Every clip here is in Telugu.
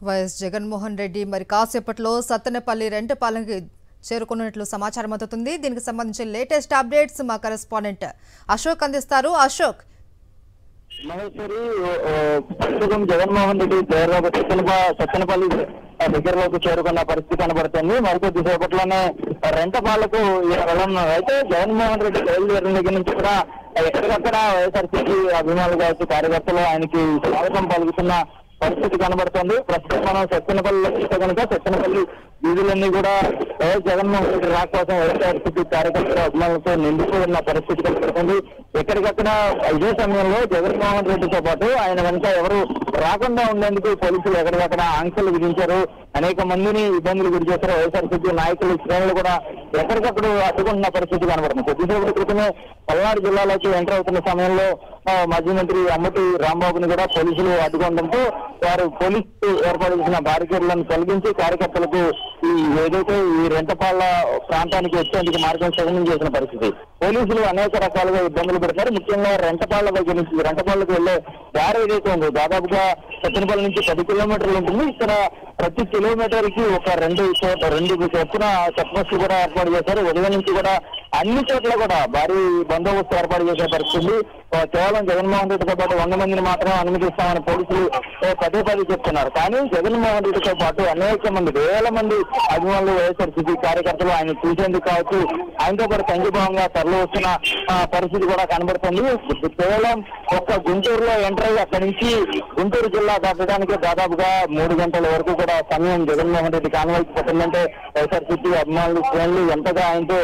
వైఎస్ జగన్మోహన్ రెడ్డి మరి కాసేపట్లో సత్తెనపల్లి రెంటపాలెంకి చేరుకున్నట్లు సమాచారం అందుతుంది. దీనికి సంబంధించి లేటెస్ట్ అప్డేట్స్ మా కరెస్పాండెంట్ అశోక్ అందిస్తారు. అశోక్, మహేశ్వరి ప్రస్తుతం జగన్మోహన్ రెడ్డి సత్తెనపల్లి దగ్గరలోకి చేరుకున్న పరిస్థితి కనబడుతుంది. మరికొద్ది సేపట్లోనే రెంటపాలకు వెళ్ళనున్నారు. అయితే జగన్మోహన్ రెడ్డి బయలుదేరిన దగ్గర నుంచి కూడా ఎక్కడికక్కడ వైఎస్ఆర్సీపీ అభిమానులు కావచ్చు, కార్యకర్తలు ఆయనకి స్వాగతం పలుకుతున్న పరిస్థితి కనబడుతుంది. ప్రస్తుతం మనం సత్తెనపల్లిలో చూస్తే కనుక సత్తెనపల్లి వీధులన్నీ కూడా వైఎస్ జగన్మోహన్ రెడ్డి రాక కోసం వైఎస్ఆర్సీపీ కార్యకర్తల అభిమానులతో నిండిపోయిన పరిస్థితి కనబడుతుంది. ఎక్కడికక్కడ ఇదే సమయంలో జగన్మోహన్ రెడ్డితో పాటు ఆయన వెంట ఎవరు రాకుండా ఉండేందుకు పోలీసులు ఎక్కడికక్కడ ఆంక్షలు విధించారు. అనేక మందిని ఇబ్బందులు గురి చేశారు. వైఎస్ఆర్సీపీ నాయకులు, శ్రేణులు కూడా ఎక్కడికక్కడ అడ్డుకుంటున్న పరిస్థితి కనబడుతుంది. కొద్దిసేపటి క్రితమే పల్నాడు జిల్లాలోకి ఎంటర్ అవుతున్న సమయంలో మాజీ మంత్రి అమ్మటి రాంబాబుని కూడా పోలీసులు అడ్డుకోవడంతో వారు పోలీసు ఏర్పాటు చేసిన బారికేడ్లను తొలగించి కార్యకర్తలకు ఏదైతే ఈ రెంటపాళ్ల ప్రాంతానికి వచ్చేందుకు మార్గం సగనం చేసిన పరిస్థితి. పోలీసులు అనేక రకాలుగా ఇబ్బందులు పెడతారు. ముఖ్యంగా రెంటపాళ్ల దగ్గర నుంచి రెంటపాళ్లకు వెళ్లే దారి ఏదైతే ఉందో దాదాపుగా సత్తెనపల్లి నుంచి 10 కిలోమీటర్లు ఉంటుంది. ఇక్కడ ప్రతి కిలోమీటర్ కి ఒక రెండు చొప్పున చెక్ పోస్టులు కూడా ఏర్పాటు చేశారు. ఉదయం నుంచి కూడా అన్ని చోట్ల కూడా భారీ బందోబస్తు ఏర్పాటు చేసే పరిస్థితి. కేవలం జగన్మోహన్ రెడ్డితో పాటు 100 మందిని మాత్రం అనుమతిస్తామని పోలీసులు పదే చెప్తున్నారు. కానీ జగన్మోహన్ రెడ్డితో పాటు అనేక మంది, వేల మంది అభిమానులు, వైఎస్ఆర్సీపీ కార్యకర్తలు ఆయన చూసేందుకు కావచ్చు, ఆయనతో పాటు సంఘీభావంగా తరలి వస్తున్న పరిస్థితి కూడా కనబడుతుంది. కేవలం ఒక్క గుంటూరులో ఎంటర్ అయ్యి అక్కడి నుంచి గుంటూరు జిల్లా దాటడానికి దాదాపుగా 3 గంటల వరకు కూడా సమయం జగన్మోహన్ రెడ్డి కాన్వాయ్కి పట్టిందంటే వైఎస్ఆర్సీపీ అభిమానులు, శ్రేణులు ఎంతగా ఆయనతో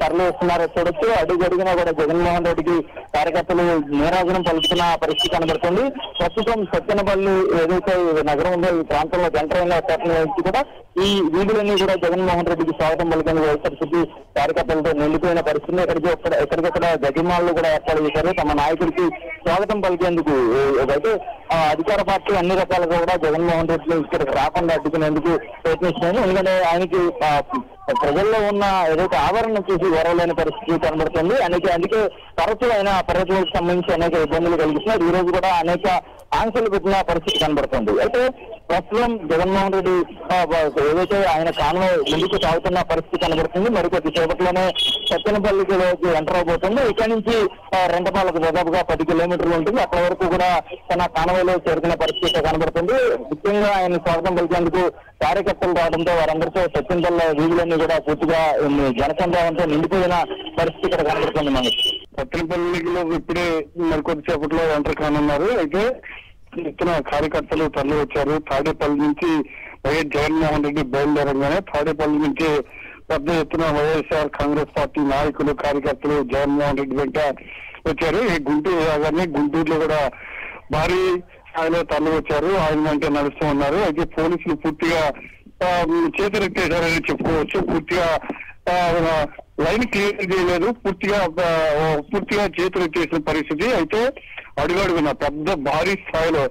తరలి వస్తున్నారో చూడొచ్చు. అడుగడిగినా కూడా జగన్మోహన్ రెడ్డికి కార్యకర్తలు నీరాజనం పలుకుతున్న పరిస్థితి కనబడుతుంది. ప్రస్తుతం సత్తెనపల్లి ఏదైతే నగరం ఉందో ఈ ప్రాంతంలో ఎంటర్ అయిన నుంచి కూడా ఈ వీధులన్నీ కూడా జగన్మోహన్ రెడ్డికి స్వాగతం పలికేందుకు వైఎస్ఆర్సీపీ కార్యకర్తలతో నిండిపోయిన పరిస్థితి. ఎక్కడికక్కడ గజమాలను కూడా ఏర్పాటు చేశారు తమ నాయకుడికి స్వాగతం పలికేందుకు. అయితే అధికార పార్టీ అన్ని రకాలుగా కూడా జగన్మోహన్ రెడ్డిని ఇక్కడికి రాకుండా అడ్డుకునేందుకు ప్రయత్నిస్తున్నాయి. ఎందుకంటే ఆయనకి ప్రజల్లో ఉన్న ఏదైతే ఆవరణ చూసి గౌరవలేని పరిస్థితి కనబడుతుంది. అందుకే తరచూ ఆయన పర్యటనకు సంబంధించి అనేక ఇబ్బందులు కలిగిస్తున్నారు. ఈ రోజు కూడా అనేక ఆంక్షలు పెట్టిన పరిస్థితి కనబడుతుంది. అయితే ప్రస్తుతం జగన్మోహన్ రెడ్డి ఏదైతే ఆయన కాన్వాయ్ ముందుకు సాగుతున్న పరిస్థితి కనబడుతుంది. మరికొద్ది సేపట్లోనే సత్తెనపల్లికి ఎంటర్ అవబోతుంది. ఇక్కడ నుంచి రెంటపాలకు దాదాపుగా 10 కిలోమీటర్లు ఉంటుంది. అక్కడ వరకు కూడా తన కాన్వాయ్లో చేరుకునే పరిస్థితి కనబడుతుంది. ముఖ్యంగా ఆయన స్వాగతం పలికేందుకు కార్యకర్తలు రావడంతో వారందరితో సత్తెనపల్లి వీధులన్నీ కూడా పూర్తిగా జనసంద్రావంతో నిండిపోయిన పరిస్థితి ఇక్కడ కనబడుతుంది. మనకి సత్తెనపల్లిలో ఇప్పుడే మరికొద్దిసేపట్లో ఎంటర్ కానున్నారు. అయితే ఎత్తున కార్యకర్తలు తరలి వచ్చారు. తాడేపల్లి నుంచి వైఎస్ జగన్మోహన్ రెడ్డి బయలుదేరంగానే తాడేపల్లి నుంచి పెద్ద ఎత్తున వైఎస్ఆర్ కాంగ్రెస్ పార్టీ నాయకులు, కార్యకర్తలు జగన్మోహన్ రెడ్డి వెంట వచ్చారు. ఈ గుంటూరు రాగానే గుంటూరులో కూడా భారీ స్థాయిలో తరలి వచ్చారు. ఆయన వెంట నడుస్తూ ఉన్నారు. అయితే పోలీసులు పూర్తిగా చేతులెత్తేశారని చెప్పుకోవచ్చు. పూర్తిగా లైన్ క్లియర్ చేయలేదు. పూర్తిగా చేతులు ఎత్తేసిన పరిస్థితి. అయితే అడుగడుగున పెద్ద భారీ స్థాయిలో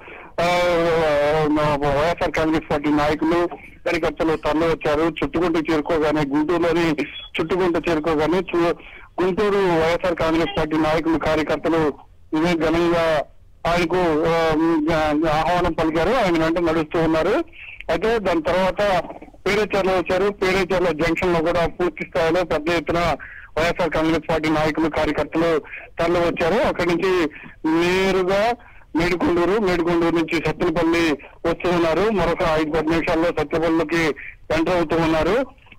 వైఎస్ఆర్ కాంగ్రెస్ పార్టీ నాయకులు, కార్యకర్తలు తరలి వచ్చారు. గుంటూరు చేరుకోగానే గుంటూరు వైఎస్ఆర్ కాంగ్రెస్ పార్టీ నాయకులు, కార్యకర్తలు ఇదే ఘనంగా ఆయనకు ఆహ్వానం పలికారు. ఆయన వెంట నడుస్తూ ఉన్నారు. అయితే దాని తర్వాత పేరేచర్ల వచ్చారు. పేరేచర్ల జంక్షన్ లో కూడా పూర్తి స్థాయిలో పెద్ద ఎత్తున వైఎస్ఆర్ కాంగ్రెస్ పార్టీ నాయకులు, కార్యకర్తలు తరలి వచ్చారు. అక్కడి నుంచి నేరుగా మేడికొండూరు నుంచి సత్తెనపల్లి వస్తూ ఉన్నారు. మరొక 5-10 నిమిషాల్లో సత్తెనపల్లికి ఎంటర్ అవుతూ ఉన్నారు.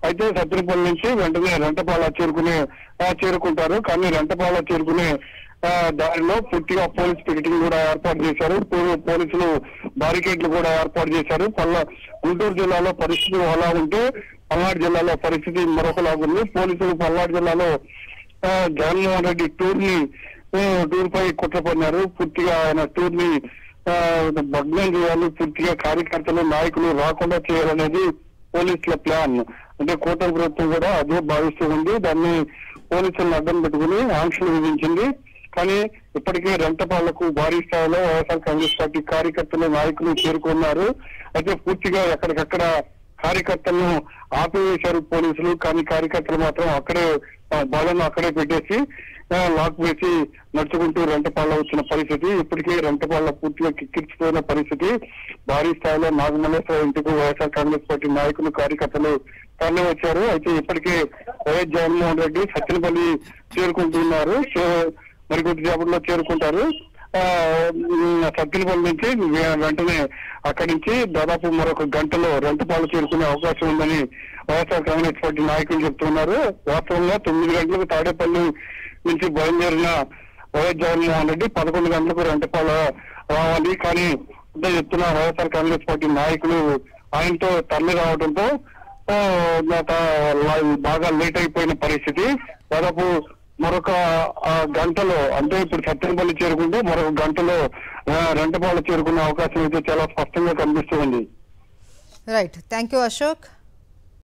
అయితే సత్తెనపల్లి నుంచి వెంటనే రెంటపాల చేరుకుంటారు. కానీ రెంటపాల చేరుకునే దారిలో పూర్తిగా పోలీస్ పికెటింగ్ కూడా ఏర్పాటు చేశారు. పోలీసులు బారికేడ్లు కూడా ఏర్పాటు చేశారు. గుంటూరు జిల్లాలో పరిస్థితి అలా ఉంటే పల్నాడు జిల్లాలో పరిస్థితి మరొకలాగుంది. పోలీసులు పల్నాడు జిల్లాలో జగన్మోహన్ రెడ్డి టూర్ పై కుట్ర పన్నారు. పూర్తిగా ఆయన టూర్ ని భగ్నం చేయాలి, పూర్తిగా కార్యకర్తలు, నాయకులు రాకుండా చేయాలనేది పోలీసుల ప్లాన్. అంటే కూటమి ప్రభుత్వం కూడా అదే భావిస్తూ ఉంది. దాన్ని పోలీసులను అడ్డం పెట్టుకుని ఆంక్షలు విధించింది. కానీ ఇప్పటికే రెంటపాళ్లకు భారీ స్థాయిలో వైఎస్ఆర్ కాంగ్రెస్ పార్టీ కార్యకర్తలు, నాయకులు చేరుకున్నారు. అయితే పూర్తిగా ఎక్కడికక్కడ కార్యకర్తలను ఆపివేశారు పోలీసులు. కానీ కార్యకర్తలు మాత్రం అక్కడే బాలను అక్కడే పెట్టేసి లాక్ వేసి నడుచుకుంటూ రెంటపాళ్ళ వచ్చిన పరిస్థితి. ఇప్పటికే రెంటపాళ్ళ పూర్తిగా కిక్కిరిచిపోయిన పరిస్థితి. భారీ స్థాయిలో నాగమల్లేశ్వర ఇంటికి వైఎస్ఆర్ కాంగ్రెస్ పార్టీ నాయకులు కార్యకర్తలు తరలి వచ్చారు. అయితే ఇప్పటికే వైఎస్ జగన్మోహన్ రెడ్డి సత్తెనపల్లి చేరుకుంటున్నారు. మరికొద్ది సేపట్లో చేరుకుంటారు. సత్తెనపల్లి నుంచి వెంటనే అక్కడి నుంచి దాదాపు మరొక గంటలో రెంటపాలు చేరుకునే అవకాశం ఉందని వైఎస్ఆర్ కాంగ్రెస్ పార్టీ నాయకులు చెప్తున్నారు. వాస్తవంగా 9 గంటలకు తాడేపల్లి నుంచి బయలుదేరిన వైఎస్ జగన్మోహన్ రెడ్డి 11 గంటలకు రెంటపాల రావాలి. కానీ అంటే చెప్తున్న వైఎస్ఆర్ కాంగ్రెస్ పార్టీ నాయకులు ఆయనతో తరలి రావడంతో బాగా లేట్ అయిపోయిన పరిస్థితి. దాదాపు మరొక గంటలో అంటే ఇప్పుడు సత్తెనపల్లి చేరుకుంటే మరొక గంటలో రెంటపాలు చేరుకునే అవకాశం అయితే చాలా స్పష్టంగా కనిపిస్తుంది. Right, thank you Ashok.